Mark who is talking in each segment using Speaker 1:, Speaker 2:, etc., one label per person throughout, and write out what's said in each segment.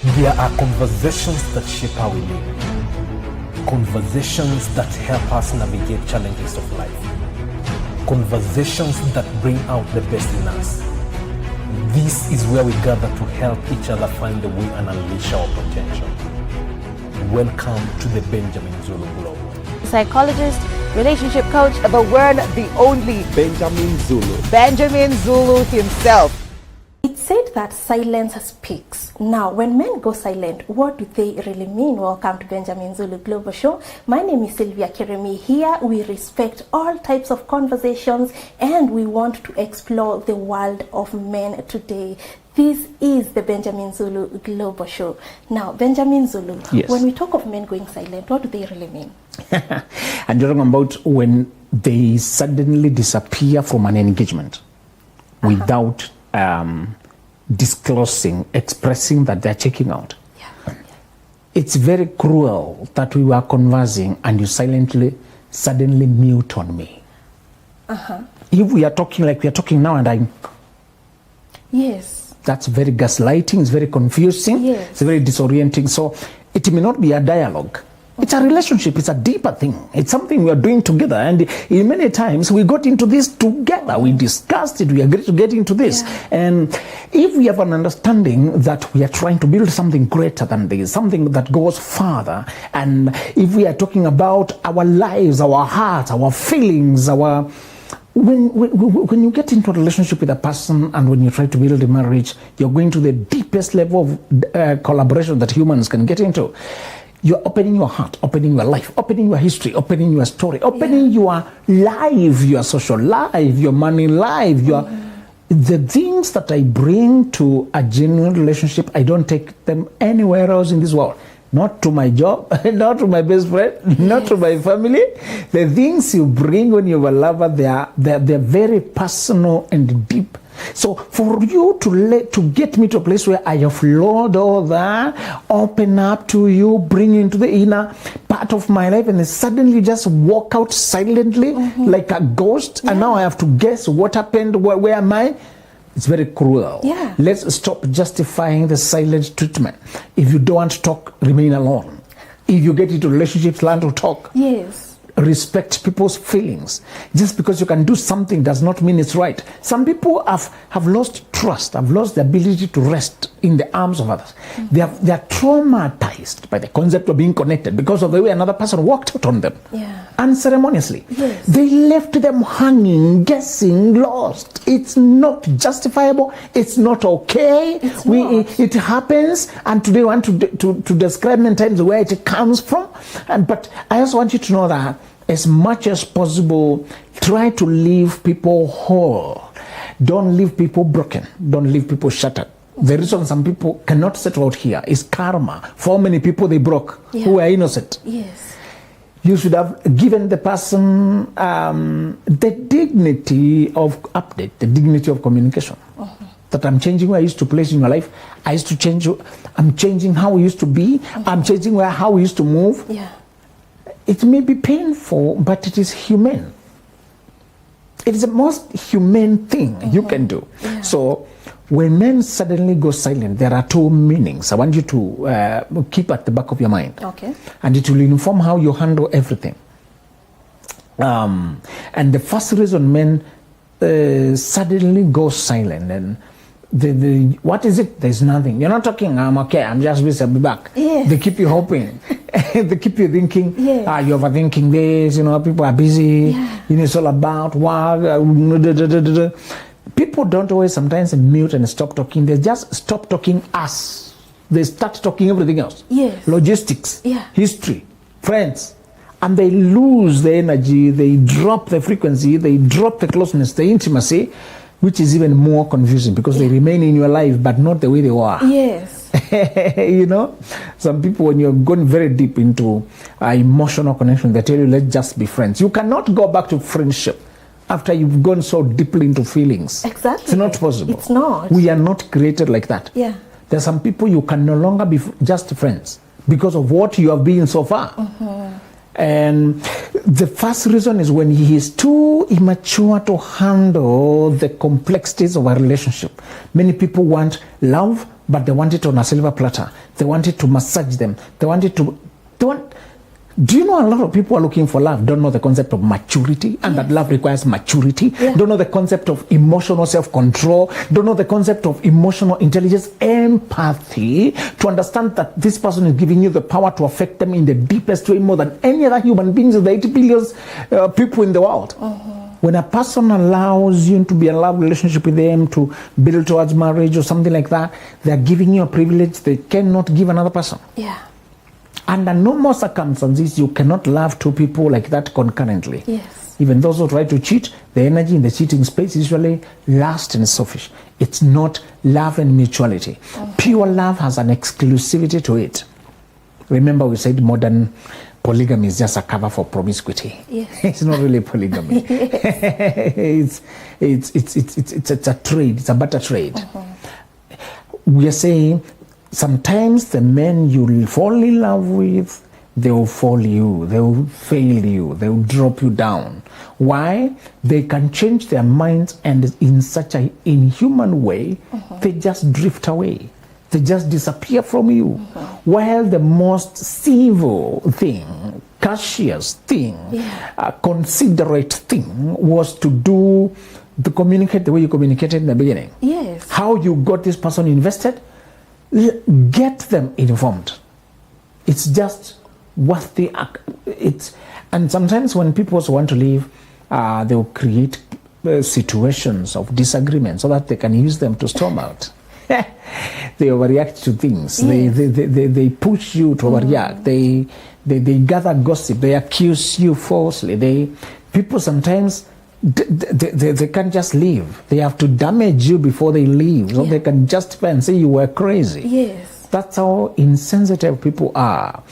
Speaker 1: There are conversations that shape how we live. Conversations that help us navigate challenges of life. Conversations that bring out the best in us. This is where we gather to help each other find the way and unleash our potential. Welcome to the Benjamin Zulu Global.
Speaker 2: Psychologist, relationship coach, the one, the only
Speaker 3: Benjamin Zulu.
Speaker 2: Benjamin Zulu himself.
Speaker 4: It's said that silence speaks. Now, when men go silent, what do they really mean? Welcome to Benjamin Zulu Global Show. My name is Sylvia Kiremi. Here, we respect all types of conversations and we want to explore the world of men today. This is the Benjamin Zulu Global Show. Now, Benjamin Zulu,
Speaker 3: yes.
Speaker 4: When we talk of men going silent, what do they really mean?
Speaker 3: And you're talking about when they suddenly disappear from an engagement without disclosing, expressing that they're checking out.
Speaker 4: Yeah.
Speaker 3: It's very cruel that we were conversing and you suddenly mute on me. If we are talking like we are talking now and I'm...
Speaker 4: Yes.
Speaker 3: That's very gaslighting, it's very confusing,
Speaker 4: yes.
Speaker 3: It's very disorienting. So it may not be a dialogue. It's a relationship, it's a deeper thing. It's something we are doing together. And in many times we got into this together. We discussed it, we agreed to get into this.
Speaker 4: Yeah.
Speaker 3: And if we have an understanding that we are trying to build something greater than this, something that goes further, and if we are talking about our lives, our hearts, our feelings, our... When you get into a relationship with a person and when you try to build a marriage, you're going to the deepest level of collaboration that humans can get into. You're opening your heart, opening your life, opening your history, opening your story, opening your life, your social life, your money life, the things that I bring to a genuine relationship, I don't take them anywhere else in this world. Not to my job, not to my best friend, not to my family. The things you bring when you're a lover, they're very personal and deep. So for you to get me to a place where I offload all that, open up to you, bring into the inner part of my life, and then suddenly just walk out silently like a ghost, and now I have to guess what happened, where am I? It's very cruel.
Speaker 4: Yeah.
Speaker 3: Let's stop justifying the silent treatment. If you don't want to talk, remain alone. If you get into relationships, learn to talk.
Speaker 4: Yes.
Speaker 3: Respect people's feelings. Just because you can do something does not mean it's right. Some people have lost trust, have lost the ability to rest in the arms of others. They are traumatized by the concept of being connected because of the way another person walked out on them.
Speaker 4: Yeah.
Speaker 3: Unceremoniously.
Speaker 4: Yes.
Speaker 3: They left them hanging, guessing, lost. It's not justifiable. It's not okay. It happens, and today I want to describe many times where it comes from. But I also want you to know that as much as possible, try to leave people whole. Don't leave people broken. Don't leave people shattered. The reason some people cannot settle out here is karma. For many people they broke who were innocent.
Speaker 4: Yes.
Speaker 3: You should have given the person the dignity of update, the dignity of communication. That I'm changing where I used to place in your life. I used to change. I'm changing how we used to be. I'm changing how we used to move.
Speaker 4: Yeah.
Speaker 3: It may be painful, but it is humane. It is the most humane thing you can do.
Speaker 4: Yeah.
Speaker 3: So when men suddenly go silent, there are two meanings. I want you to keep at the back of your mind.
Speaker 4: Okay.
Speaker 3: And it will inform how you handle everything. And the first reason men suddenly go silent, and what is it? There's nothing. You're not talking, I'm okay, I'm just busy, I'll be back.
Speaker 4: Yes.
Speaker 3: They keep you hoping. They keep you thinking,
Speaker 4: Yes.
Speaker 3: you're overthinking this, people are busy,
Speaker 4: Yeah.
Speaker 3: It's all about work. People don't always sometimes mute and stop talking. They just stop talking us. They start talking everything else.
Speaker 4: Yes.
Speaker 3: Logistics,
Speaker 4: Yeah.
Speaker 3: history, friends. And they lose the energy, they drop the frequency, they drop the closeness, the intimacy, which is even more confusing because they remain in your life but not the way they were.
Speaker 4: Yes.
Speaker 3: Some people, when you're going very deep into emotional connection, they tell you, let's just be friends. You cannot go back to friendship after you've gone so deeply into feelings.
Speaker 4: Exactly.
Speaker 3: It's not possible.
Speaker 4: It's not.
Speaker 3: We are not created like that.
Speaker 4: Yeah.
Speaker 3: There are some people you can no longer be just friends because of what you have been so far. And the first reason is when he is too immature to handle the complexities of a relationship. Many people want love, but they want it on a silver platter. They want it to massage them. They want it to... Do you know a lot of people are looking for love, don't know the concept of maturity, and that love requires maturity, don't know the concept of emotional self-control, don't know the concept of emotional intelligence, empathy, to understand that this person is giving you the power to affect them in the deepest way more than any other human beings in the 80 billion people in the world. When a person allows you to be in a love relationship with them, to build towards marriage or something like that, they're giving you a privilege they cannot give another person.
Speaker 4: Yeah.
Speaker 3: Under no more circumstances, you cannot love two people like that concurrently.
Speaker 4: Yes.
Speaker 3: Even those who try to cheat, the energy in the cheating space is usually lust and selfish. It's not love and mutuality. Pure love has an exclusivity to it. Remember, we said modern polygamy is just a cover for promiscuity.
Speaker 4: Yes.
Speaker 3: It's not really polygamy. it's a trade. It's a barter trade. We are saying sometimes the men you fall in love with, they will fall you, they will fail you, they will drop you down. Why? They can change their minds, and in such an inhuman way, they just drift away. They just disappear from you. While the most civil thing, courteous thing, considerate thing was to communicate the way you communicated in the beginning.
Speaker 4: Yes.
Speaker 3: How you got this person invested, get them informed. It's just what they are. And sometimes when people want to leave, they will create situations of disagreement so that they can use them to storm out. They overreact to things. Yes. They push you to overreact. They gather gossip. They accuse you falsely. People sometimes they can't just leave. They have to damage you before they leave, so they can justify and say you were crazy.
Speaker 4: Yes.
Speaker 3: That's how insensitive people are.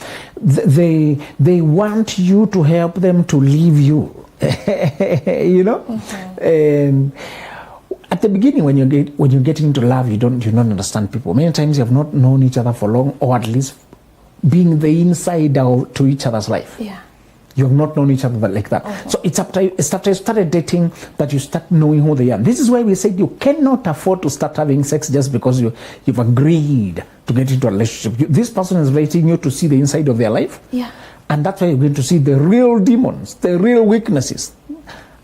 Speaker 3: They want you to help them to leave you. You know. And at the beginning, when you get into love, you don't understand people. Many times you have not known each other for long, or at least being the insider to each other's life.
Speaker 4: Yeah.
Speaker 3: You have not known each other like that. So it's after you started dating that you start knowing who they are. This is why we said you cannot afford to start having sex just because you've agreed to get into a relationship. This person is letting you to see the inside of their life.
Speaker 4: Yeah.
Speaker 3: And that's why you're going to see the real demons, the real weaknesses.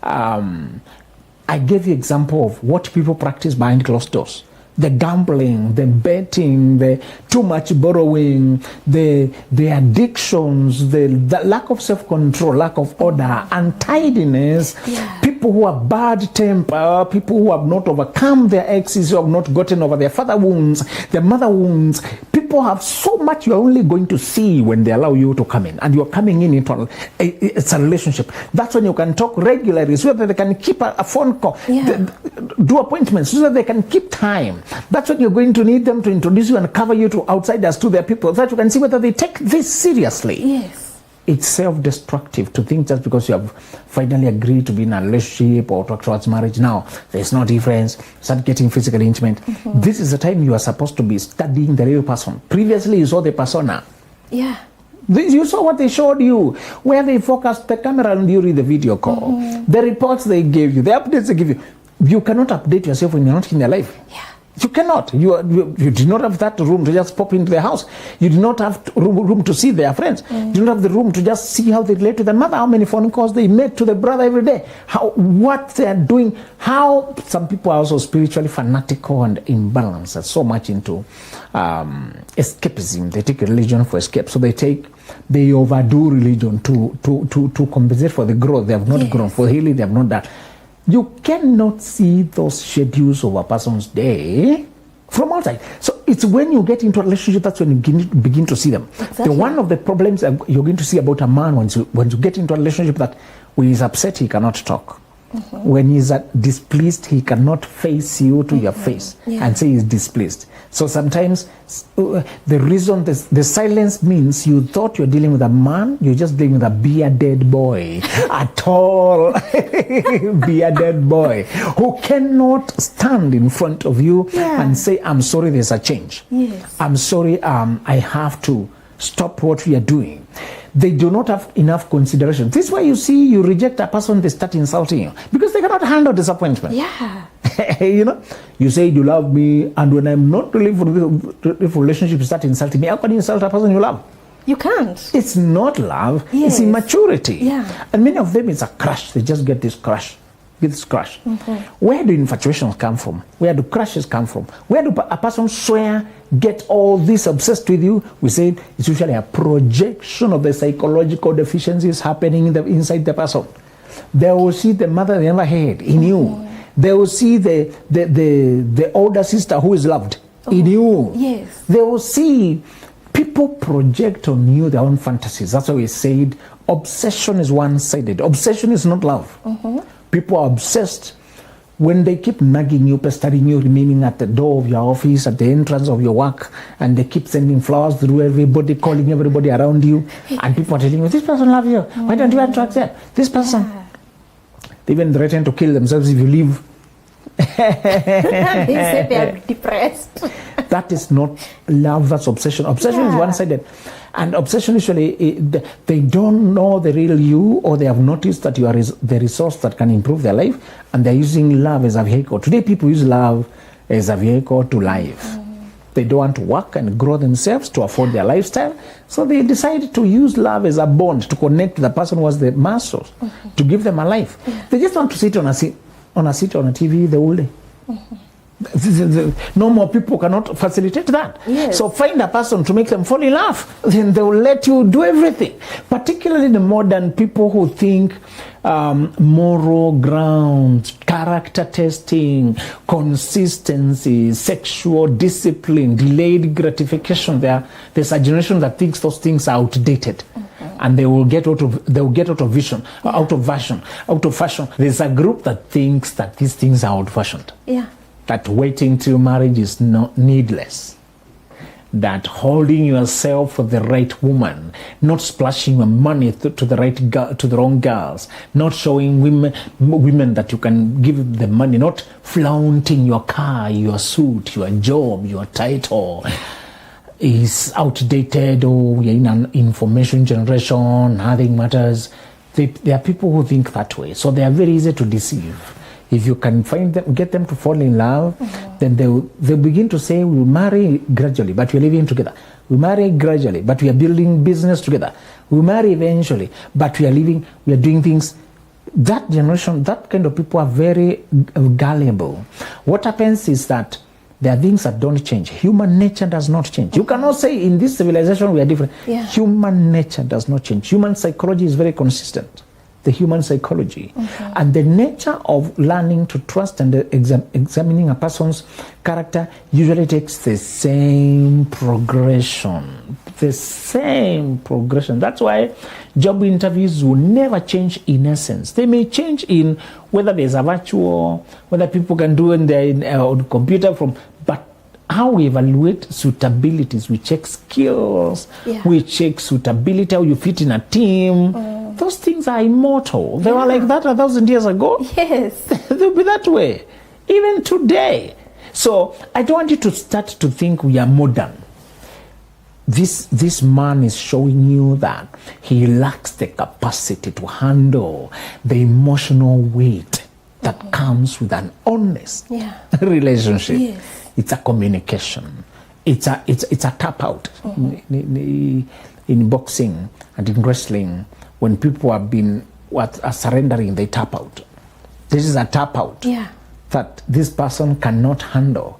Speaker 3: I gave you example of what people practice behind closed doors. The gambling, the betting, the too much borrowing, the addictions, the lack of self-control, lack of order, untidiness, people who have bad temper, people who have not overcome their exes, who have not gotten over their father wounds, their mother wounds. People have so much you're only going to see when they allow you to come in. And you're coming in into it's a relationship. That's when you can talk regularly so that they can keep a phone call, do appointments so that they can keep time. That's when you're going to need them to introduce you and cover you to outsiders, to their people, so that you can see whether they take this seriously.
Speaker 4: Yes.
Speaker 3: It's self-destructive to think just because you have finally agreed to be in a relationship or talk towards marriage, now there's no difference, start getting physically intimate. This is the time you are supposed to be studying the real person. Previously you saw the persona.
Speaker 4: Yeah.
Speaker 3: You saw what they showed you, where they focused the camera on during the video call, the reports they gave you, the updates they give you. You cannot update yourself when you're not in their life.
Speaker 4: Yeah.
Speaker 3: You cannot. You do not have that room to just pop into their house. You do not have room to see their friends. You do not have the room to just see how they relate to their mother, how many phone calls they make to their brother every day, what they are doing, how some people are also spiritually fanatical and imbalanced, so much into escapism. They take religion for escape. So they overdo religion to compensate for the growth. They have not grown. For healing, they have not done. You cannot see those schedules of a person's day from outside. So it's when you get into a relationship that's when you begin to see them.
Speaker 4: Exactly.
Speaker 3: One of the problems you're going to see about a man when you get into a relationship, that when he's upset, he cannot talk. When he's displeased, he cannot face you to your face and say he's displeased. So sometimes the reason the silence means you thought you're dealing with a man, you're just dealing with a bearded boy, a tall bearded boy who cannot stand in front of you and say, I'm sorry, there's a change.
Speaker 4: Yes.
Speaker 3: I'm sorry, I have to stop what we are doing. They do not have enough consideration. This is why you see you reject a person, they start insulting you because they cannot handle disappointment.
Speaker 4: Yeah.
Speaker 3: You know, you say you love me, and when I'm not really if relationship start insulting me, how can you insult a person you love?
Speaker 4: You can't.
Speaker 3: It's not love.
Speaker 4: Yes.
Speaker 3: It's immaturity.
Speaker 4: Yeah.
Speaker 3: And many of them, it's a crush. They just get this crush. Where do infatuations come from? Where do crushes come from? Where do a person swear, get all this obsessed with you? We say it's usually a projection of the psychological deficiencies happening inside the person. They will see the mother they never had in you. They will see the older sister who is loved in you.
Speaker 4: Yes.
Speaker 3: They will see people project on you their own fantasies. That's why we said obsession is one-sided. Obsession is not love. People are obsessed when they keep nagging you, pestering you, remaining at the door of your office, at the entrance of your work, and they keep sending flowers through everybody, calling everybody around you, and people are telling you, this person loves you. Why don't you want to accept this person?
Speaker 4: Yeah.
Speaker 3: They even threaten to kill themselves if you leave.
Speaker 4: They say they are depressed.
Speaker 3: That is not love, that's obsession. Obsession is one-sided. And obsession usually, they don't know the real you, or they have noticed that you are the resource that can improve their life, and they're using love as a vehicle. Today people use love as a vehicle to life. They don't want to work and grow themselves to afford their lifestyle, so they decide to use love as a bond to connect to the person who has the muscles, to give them a life. They just want to sit on a TV the whole day. No more people cannot facilitate that.
Speaker 4: Yes.
Speaker 3: So find a person to make them fall in love. Then they will let you do everything. Particularly the modern people who think moral grounds, character testing, consistency, sexual discipline, delayed gratification. There's a generation that thinks those things are outdated. And they will get out of vision, out of fashion. There's a group that thinks that these things are old-fashioned.
Speaker 4: Yeah.
Speaker 3: That waiting till marriage is not needless. That holding yourself for the right woman, not splashing your money to the wrong girls, not showing women that you can give the money, not flaunting your car, your suit, your job, your title, is outdated. Or we're in an information generation, nothing matters. There are people who think that way, so they are very easy to deceive. If you can find them, get them to fall in love, then they'll begin to say, we'll marry gradually, but we're living together. We marry gradually, but we are building business together. We marry eventually, but we are doing things. That generation, that kind of people are very gullible. What happens is that there are things that don't change. Human nature does not change. You cannot say in this civilization we are different.
Speaker 4: Yeah.
Speaker 3: Human nature does not change. Human psychology is very consistent. The human psychology. And the nature of learning to trust and examining a person's character usually takes the same progression. That's why job interviews will never change in essence. They may change in whether there's a virtual, whether people can do it on computer but how we evaluate suitabilities, we check skills, we check suitability, how you fit in a team. Those things are immortal. They were like that 1,000 years ago.
Speaker 4: Yes.
Speaker 3: They'll be that way. Even today. So I don't want you to start to think we are modern. This man is showing you that he lacks the capacity to handle the emotional weight that comes with an honest relationship.
Speaker 4: Yes.
Speaker 3: It's a communication. It's a tap out. In boxing and in wrestling, when people are surrendering, they tap out. This is a tap out.
Speaker 4: Yeah.
Speaker 3: That this person cannot handle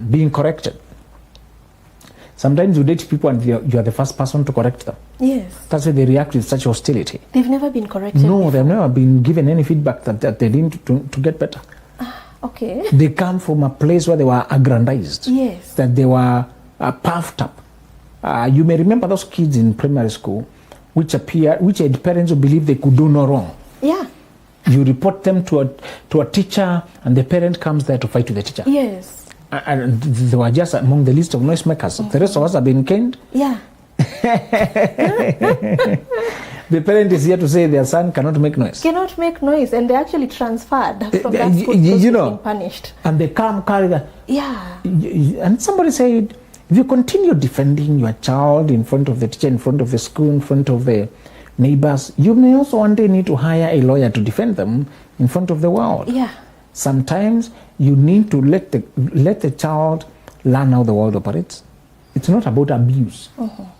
Speaker 3: being corrected. Sometimes you date people and you are the first person to correct them.
Speaker 4: Yes.
Speaker 3: That's why they react with such hostility.
Speaker 4: They've never been corrected.
Speaker 3: No,
Speaker 4: before.
Speaker 3: they've never been given any feedback that they need to get better.
Speaker 4: Okay.
Speaker 3: They come from a place where they were aggrandized.
Speaker 4: Yes.
Speaker 3: That they were puffed up. You may remember those kids in primary school which had parents who believed they could do no wrong.
Speaker 4: Yeah.
Speaker 3: You report them to a teacher, and the parent comes there to fight with the teacher.
Speaker 4: Yes.
Speaker 3: And they were just among the list of noisemakers. The rest of us have been caned.
Speaker 4: Yeah.
Speaker 3: The parent is here to say their son cannot make noise.
Speaker 4: Cannot make noise, and they actually transferred from that school because they've been punished.
Speaker 3: And they come carry that.
Speaker 4: Yeah.
Speaker 3: And somebody said, if you continue defending your child in front of the teacher, in front of the school, in front of the neighbors, you may also one day need to hire a lawyer to defend them in front of the world.
Speaker 4: Yeah.
Speaker 3: Sometimes you need to let the child learn how the world operates. It's not about abuse.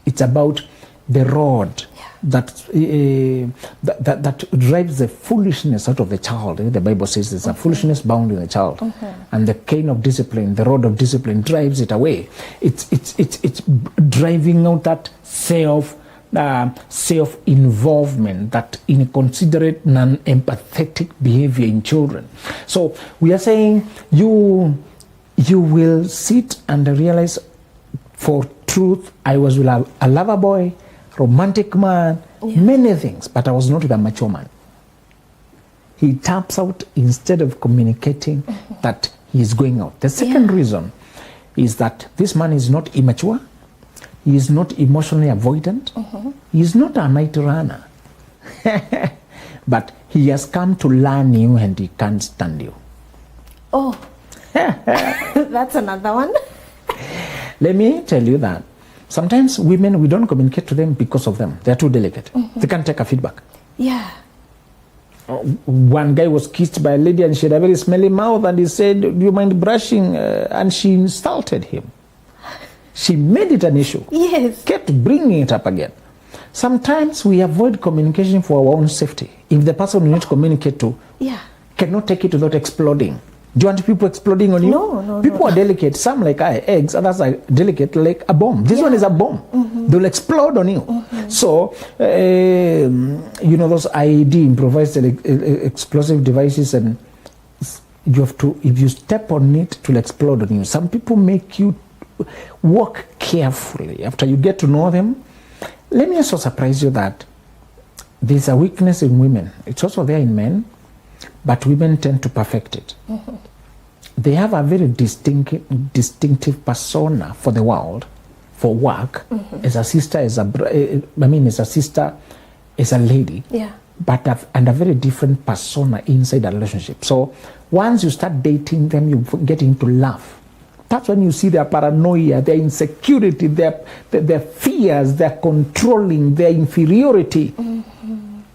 Speaker 3: It's about the rod that drives the foolishness out of the child. The Bible says there's a foolishness bound in the child, and the cane of discipline, the rod of discipline, drives it away. It's driving out that self-involvement, that inconsiderate, non-empathetic behavior in children. So we are saying you will sit and realize, for truth, I was with a lover boy, romantic man, many things, but I was not with a mature man. He taps out instead of communicating that he is going out. The second reason is that this man is not immature. He is not emotionally avoidant. He is not a night runner. But he has come to learn you and he can't stand you.
Speaker 4: Oh, that's another one.
Speaker 3: Let me tell you that sometimes women, we don't communicate to them because of them. They're too delicate. They can't take a feedback.
Speaker 4: Yeah.
Speaker 3: One guy was kissed by a lady and she had a very smelly mouth, and he said, do you mind brushing? And she insulted him. She made it an issue.
Speaker 4: Yes.
Speaker 3: Kept bringing it up again. Sometimes we avoid communication for our own safety. If the person we need to communicate to cannot take it without exploding. Do you want people exploding on you?
Speaker 4: No.
Speaker 3: People are delicate. Some like eggs, others are delicate like a bomb. This one is a bomb. They'll explode on you. So, those IED, improvised explosive devices, and you have to, if you step on it, it will explode on you. Some people make you walk carefully after you get to know them. Let me also surprise you that there's a weakness in women. It's also there in men, but women tend to perfect it. They have a very distinctive persona for the world, for work, as a sister, as a sister, as a lady, and a very different persona inside a relationship. So once you start dating them, you get into love. That's when you see their paranoia, their insecurity, their fears, their controlling, their inferiority.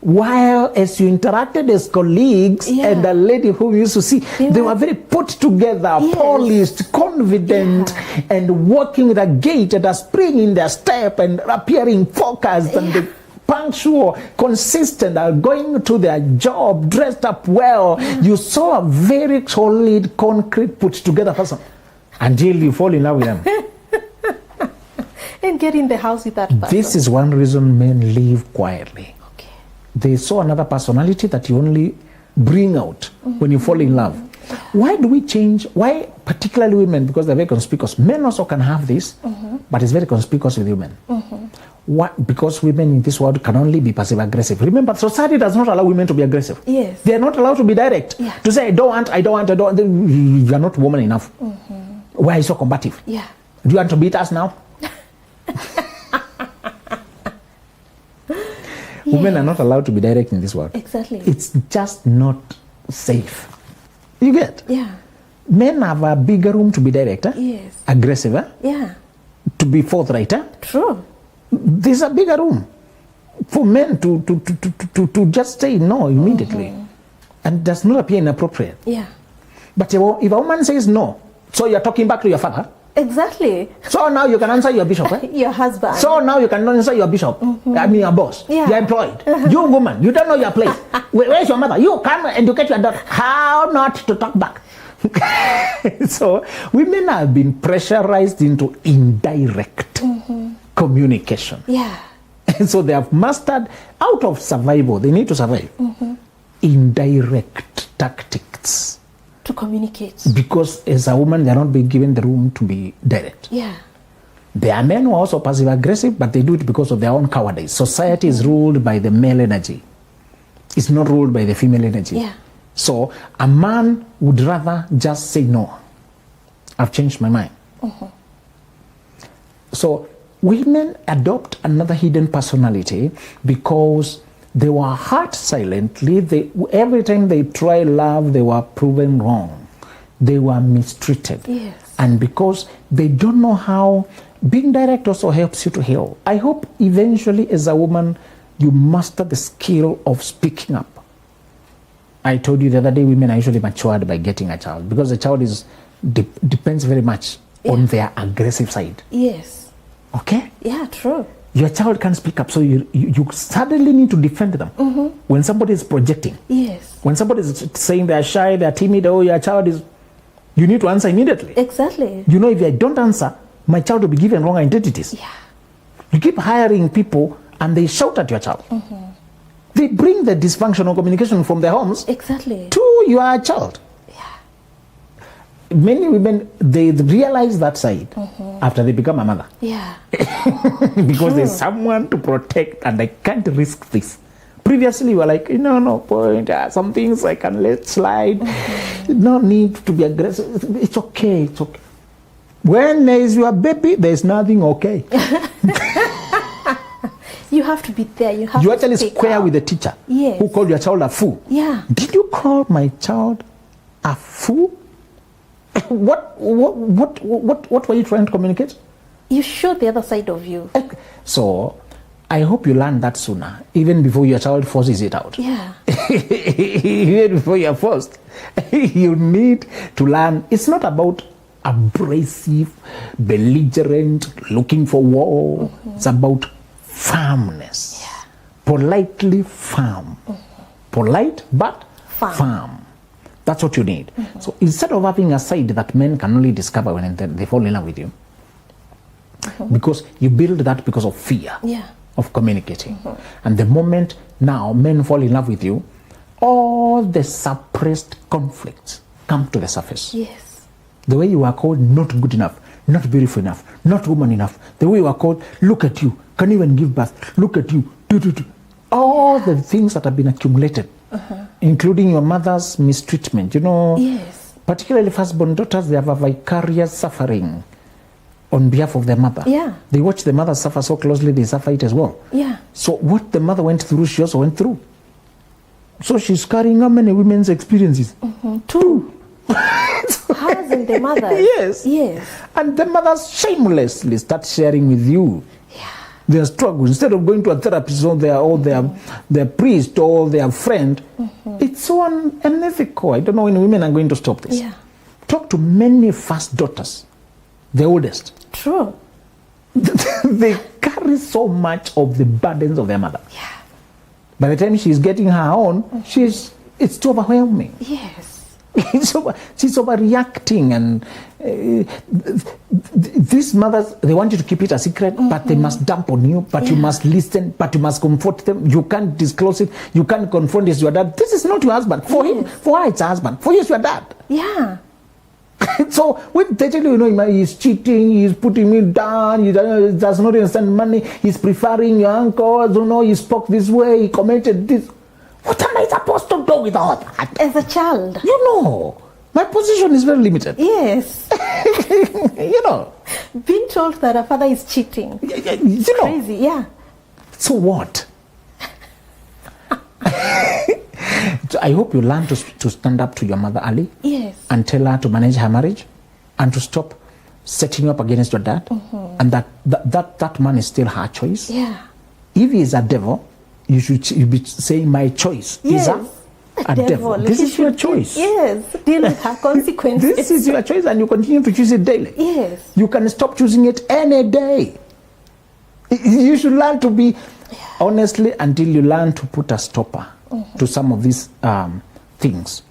Speaker 3: While as you interacted as colleagues and a lady who used to see, they were very put together, polished, confident, and walking with a gait and a spring in their step and appearing focused and punctual, consistent, are going to their job, dressed up well. You saw a very solid, concrete, put together person. Until you fall in love with them.
Speaker 4: And get in the house with that person.
Speaker 3: This is one reason men live quietly.
Speaker 4: Okay.
Speaker 3: They saw another personality that you only bring out when you fall in love. Why do we change? Why particularly women? Because they're very conspicuous. Men also can have this, but it's very conspicuous with women. What? Because women in this world can only be passive-aggressive. Remember, society does not allow women to be aggressive.
Speaker 4: Yes.
Speaker 3: They are not allowed to be direct. To say, I don't want. You are not woman enough. Why are you so combative?
Speaker 4: Yeah.
Speaker 3: Do you want to beat us now? Women are not allowed to be direct in this world.
Speaker 4: Exactly.
Speaker 3: It's just not safe. You get?
Speaker 4: Yeah.
Speaker 3: Men have a bigger room to be direct.
Speaker 4: Yes.
Speaker 3: Aggressive.
Speaker 4: Yeah.
Speaker 3: To be forthright.
Speaker 4: True.
Speaker 3: There's a bigger room for men to just say no immediately. And it does not appear inappropriate.
Speaker 4: Yeah.
Speaker 3: But if a woman says no, so you're talking back to your father.
Speaker 4: Exactly.
Speaker 3: So now you can answer your bishop.
Speaker 4: Your husband.
Speaker 3: So now you can answer your bishop. I mean your boss.
Speaker 4: Yeah.
Speaker 3: You're employed. You woman, you don't know your place. Where's your mother? You come educate your daughter. How not to talk back. So women have been pressurized into indirect communication.
Speaker 4: Yeah.
Speaker 3: And so they have mastered, out of survival, they need to survive, indirect tactics.
Speaker 4: To communicate.
Speaker 3: Because as a woman, they're not being given the room to be direct.
Speaker 4: Yeah.
Speaker 3: There are men who are also passive-aggressive, but they do it because of their own cowardice. Society is ruled by the male energy. It's not ruled by the female energy.
Speaker 4: Yeah.
Speaker 3: So a man would rather just say, no, I've changed my mind. So women adopt another hidden personality because they were hurt silently. Every time they try love, they were proven wrong. They were mistreated.
Speaker 4: Yes.
Speaker 3: And because they don't know how, being direct also helps you to heal. I hope eventually as a woman, you master the skill of speaking up. I told you the other day, women are usually matured by getting a child because the child is depends very much on their aggressive side.
Speaker 4: Yes.
Speaker 3: Okay?
Speaker 4: Yeah, true.
Speaker 3: Your child can't speak up, so you suddenly need to defend them. When somebody is projecting,
Speaker 4: Yes.
Speaker 3: when somebody is saying they're shy, they're timid, oh, your child is, you need to answer immediately.
Speaker 4: Exactly.
Speaker 3: You know, if I don't answer, my child will be given wrong identities.
Speaker 4: Yeah.
Speaker 3: You keep hiring people and they shout at your child. They bring the dysfunctional communication from their homes
Speaker 4: Exactly.
Speaker 3: to your child.
Speaker 4: Yeah.
Speaker 3: Many women, they realize that side after they become a mother.
Speaker 4: Yeah.
Speaker 3: Because there's someone to protect and I can't risk this. Previously, we were like, no point. Some things I can let slide. No need to be aggressive. It's okay. It's okay. When there is your baby, there's nothing okay.
Speaker 4: You have to be there. You have
Speaker 3: You
Speaker 4: to
Speaker 3: actually
Speaker 4: speak
Speaker 3: square
Speaker 4: out.
Speaker 3: with the teacher
Speaker 4: Yes.
Speaker 3: who called your child a fool.
Speaker 4: Yeah.
Speaker 3: Did you call my child a fool? What were you trying to communicate?
Speaker 4: You show the other side of you.
Speaker 3: So, I hope you learn that sooner, even before your child forces it out.
Speaker 4: Yeah.
Speaker 3: Even before you're forced, you need to learn. It's not about abrasive, belligerent, looking for war. It's about firmness.
Speaker 4: Yeah.
Speaker 3: Politely firm. Polite but firm. That's what you need. So instead of having a side that men can only discover when they fall in love with you, because you build that because of fear
Speaker 4: Yeah.
Speaker 3: of communicating. And the moment now men fall in love with you, all the suppressed conflicts come to the surface.
Speaker 4: Yes.
Speaker 3: The way you are called not good enough, not beautiful enough, not woman enough. The way you are called, look at you, can't even give birth, look at you. All the things that have been accumulated, including your mother's mistreatment. You know,
Speaker 4: Yes.
Speaker 3: particularly firstborn daughters, they have a vicarious suffering on behalf of their mother.
Speaker 4: Yeah.
Speaker 3: They watch the mother suffer so closely, they suffer it as well.
Speaker 4: Yeah.
Speaker 3: So what the mother went through, she also went through. So she's carrying how many women's experiences?
Speaker 4: Two. Hers and the mother.
Speaker 3: Yes.
Speaker 4: Yes.
Speaker 3: And the mothers shamelessly start sharing with you their struggles. Instead of going to a therapist or their priest or their friend, it's so unethical. I don't know when women are going to stop this.
Speaker 4: Yeah.
Speaker 3: Talk to many first daughters, the oldest.
Speaker 4: True.
Speaker 3: They carry so much of the burdens of their mother.
Speaker 4: Yeah.
Speaker 3: By the time she's getting her own, it's too overwhelming.
Speaker 4: Yes.
Speaker 3: She's overreacting, and these mothers, they want you to keep it a secret, but they must dump on you, but you must listen, but you must comfort them. You can't disclose it, you can't confront it to your dad. This is not your husband. For him, for her, it's her husband. For you, it's your dad.
Speaker 4: Yeah.
Speaker 3: So when they tell you, he's cheating, he's putting me down, he does not understand money, he's preferring your uncle, he spoke this way, he commented this. What am I supposed to do with all that?
Speaker 4: As a child.
Speaker 3: My position is very limited.
Speaker 4: Yes. Being told that a father is cheating. Crazy, yeah.
Speaker 3: So what? So I hope you learn to stand up to your mother early.
Speaker 4: Yes.
Speaker 3: And tell her to manage her marriage and to stop setting you up against your dad. And that man is still her choice.
Speaker 4: Yeah.
Speaker 3: If he is a devil, you should be saying my choice is a devil. This is your choice.
Speaker 4: Yes. Deal with her consequences.
Speaker 3: This is your choice, and you continue to choose it daily.
Speaker 4: Yes.
Speaker 3: You can stop choosing it any day. You should learn to be, honestly, until you learn to put a stopper to some of these things.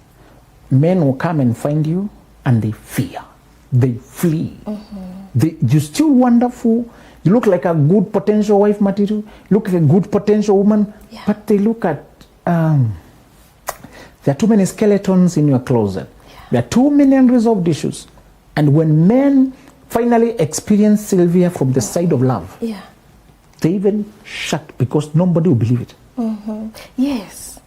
Speaker 3: Men will come and find you, and they fear. They flee. You're still wonderful. You look like a good potential wife material. You look like a good potential woman.
Speaker 4: Yeah.
Speaker 3: But they look at, there are too many skeletons in your closet.
Speaker 4: Yeah.
Speaker 3: There are too many unresolved issues. And when men finally experience Sylvia from the side of love, they even shut because nobody will believe it.
Speaker 4: Yes.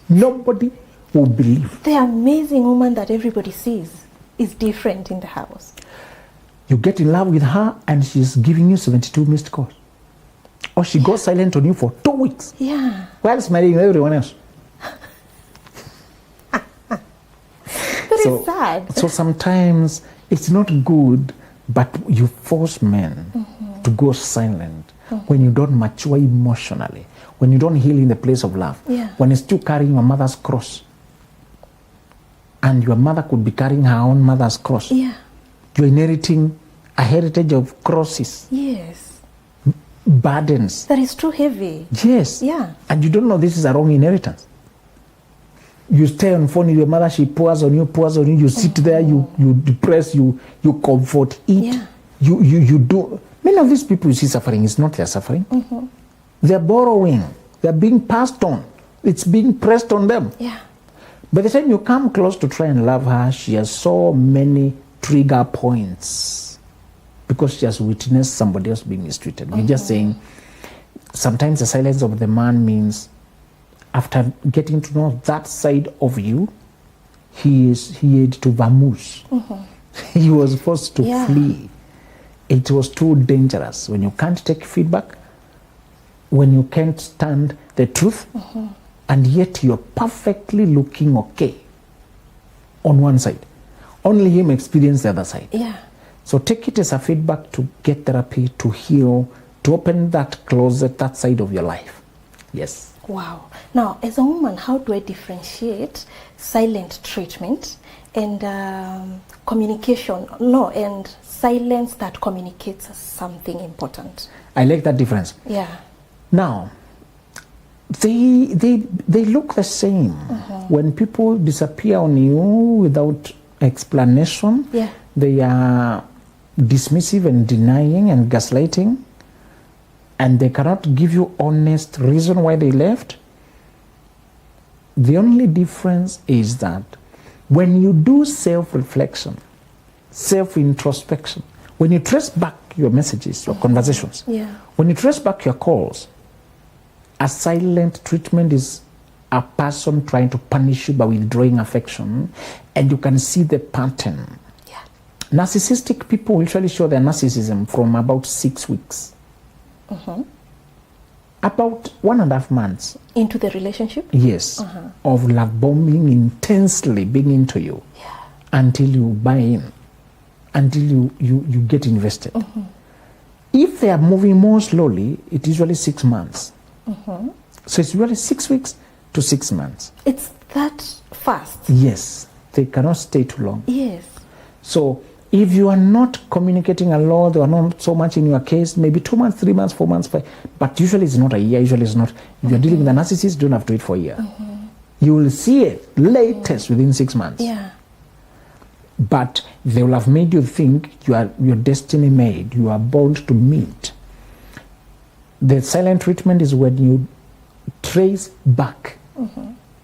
Speaker 3: Nobody will believe.
Speaker 4: The amazing woman that everybody sees is different in the house.
Speaker 3: You get in love with her and she's giving you 72 missed calls. Or she goes silent on you for 2 weeks.
Speaker 4: Yeah.
Speaker 3: While marrying everyone else.
Speaker 4: Very sad.
Speaker 3: So sometimes it's not good, but you force men to go silent when you don't mature emotionally, when you don't heal in the place of love, when you're still carrying your mother's cross, and your mother could be carrying her own mother's cross, you're inheriting a heritage of crosses.
Speaker 4: Yes.
Speaker 3: Burdens.
Speaker 4: That is too heavy.
Speaker 3: Yes.
Speaker 4: Yeah.
Speaker 3: And you don't know this is a wrong inheritance. You stay on phone with your mother, she pours on you, you sit there, you depress, you comfort it.
Speaker 4: Yeah.
Speaker 3: You do. Many of these people you see suffering, it's not their suffering. They're borrowing. They're being passed on. It's being pressed on them.
Speaker 4: Yeah.
Speaker 3: By the time you come close to try and love her, she has so many trigger points because she has witnessed somebody else being mistreated. We're just saying sometimes the silence of the man means after getting to know that side of you, he had to vamoose. He was forced to flee. It was too dangerous. When you can't take feedback, when you can't stand the truth, and yet you're perfectly looking okay on one side. Only him experienced the other side.
Speaker 4: Yeah.
Speaker 3: So take it as a feedback to get therapy, to heal, to open that closet, that side of your life. Yes.
Speaker 4: Wow. Now, as a woman, how do I differentiate silent treatment and communication? No, and silence that communicates something important.
Speaker 3: I like that difference.
Speaker 4: Yeah.
Speaker 3: Now, they look the same. When people disappear on you without explanation, they are dismissive and denying and gaslighting, and they cannot give you honest reason why they left. The only difference is that when you do self-reflection, self-introspection, when you trace back your messages, your conversations, when you trace back your calls, a silent treatment is a person trying to punish you by withdrawing affection, and you can see the pattern. Narcissistic people usually show their narcissism from about 6 weeks. About 1.5 months.
Speaker 4: Into the relationship?
Speaker 3: Yes. Of love bombing, intensely being into you. Until you buy in. Until you get invested. If they are moving more slowly, it's usually 6 months. So it's usually 6 weeks to 6 months.
Speaker 4: It's that fast?
Speaker 3: Yes. They cannot stay too long.
Speaker 4: Yes.
Speaker 3: So if you are not communicating a lot, or not so much in your case, maybe 2 months, 3 months, 4 months, 5, but usually it's not a year, usually it's not. If you're dealing with a narcissist, you don't have to wait for a year. You will see it latest within 6 months.
Speaker 4: Yeah.
Speaker 3: But they will have made you think you are your destiny made, you are born to meet. The silent treatment is when you trace back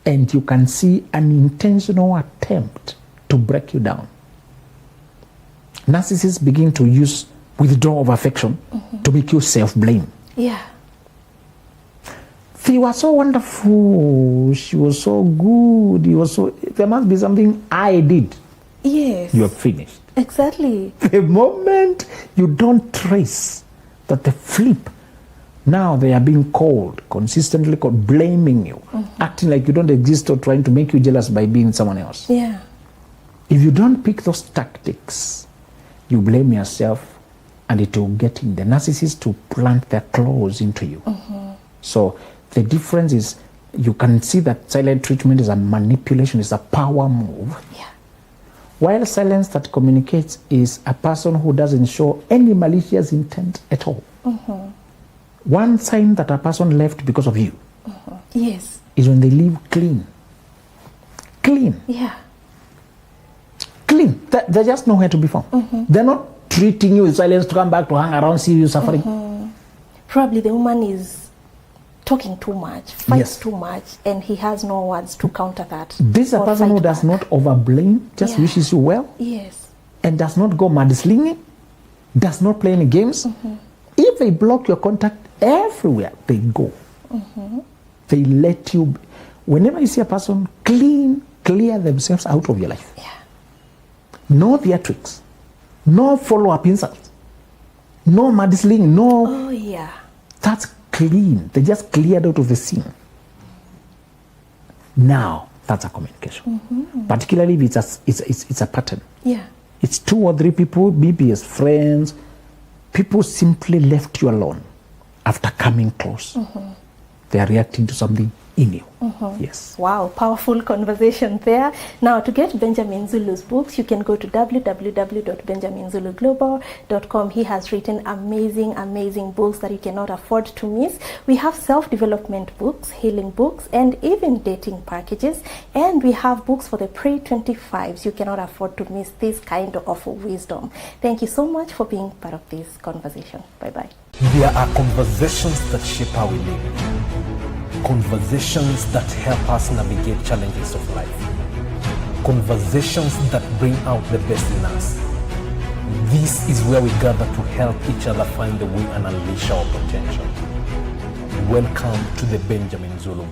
Speaker 3: and you can see an intentional attempt to break you down. Narcissists begin to use withdrawal of affection to make you self-blame.
Speaker 4: Yeah.
Speaker 3: They were so wonderful. She was so good. He was so. There must be something I did.
Speaker 4: Yes.
Speaker 3: You are finished.
Speaker 4: Exactly.
Speaker 3: The moment you don't trace that the flip, now they are being called, consistently called, blaming you, acting like you don't exist or trying to make you jealous by being someone else.
Speaker 4: Yeah.
Speaker 3: If you don't pick those tactics, you blame yourself, and it will get in the narcissist to plant their claws into you. So the difference is you can see that silent treatment is a manipulation, is a power move.
Speaker 4: Yeah.
Speaker 3: While silence that communicates is a person who doesn't show any malicious intent at all. One sign that a person left because of you
Speaker 4: Yes.
Speaker 3: is when they leave clean. Clean.
Speaker 4: Yeah.
Speaker 3: Clean. They just know where to be found. They're not treating you with silence to come back to hang around, see you suffering.
Speaker 4: Probably the woman is talking too much, fights too much, and he has no words to counter that.
Speaker 3: This is a person who does not overblame, just wishes you well.
Speaker 4: Yes.
Speaker 3: And does not go mudslinging, does not play any games. If they block your contact everywhere, they go. They let you. Whenever you see a person clear themselves out of your life.
Speaker 4: Yeah.
Speaker 3: No theatrics, no follow-up insults, no mudslinging, no.
Speaker 4: Oh yeah.
Speaker 3: That's clean. They just cleared out of the scene. Now that's a communication. Particularly if it's a pattern.
Speaker 4: Yeah.
Speaker 3: It's 2 or 3 people, maybe as friends. People simply left you alone after coming close. they are reacting to something in you. Yes.
Speaker 4: Wow, powerful conversation there. Now, to get Benjamin Zulu's books, you can go to www.benjaminzuluglobal.com. He has written amazing books that you cannot afford to miss. We have self-development books, healing books, and even dating packages. And we have books for the pre-25s. You cannot afford to miss this kind of wisdom. Thank you so much for being part of this conversation. Bye-bye.
Speaker 1: There are conversations that shape how we live. Conversations that help us navigate challenges of life. Conversations that bring out the best in us. This is where we gather to help each other find the way and unleash our potential. Welcome to the Benjamin Zulu.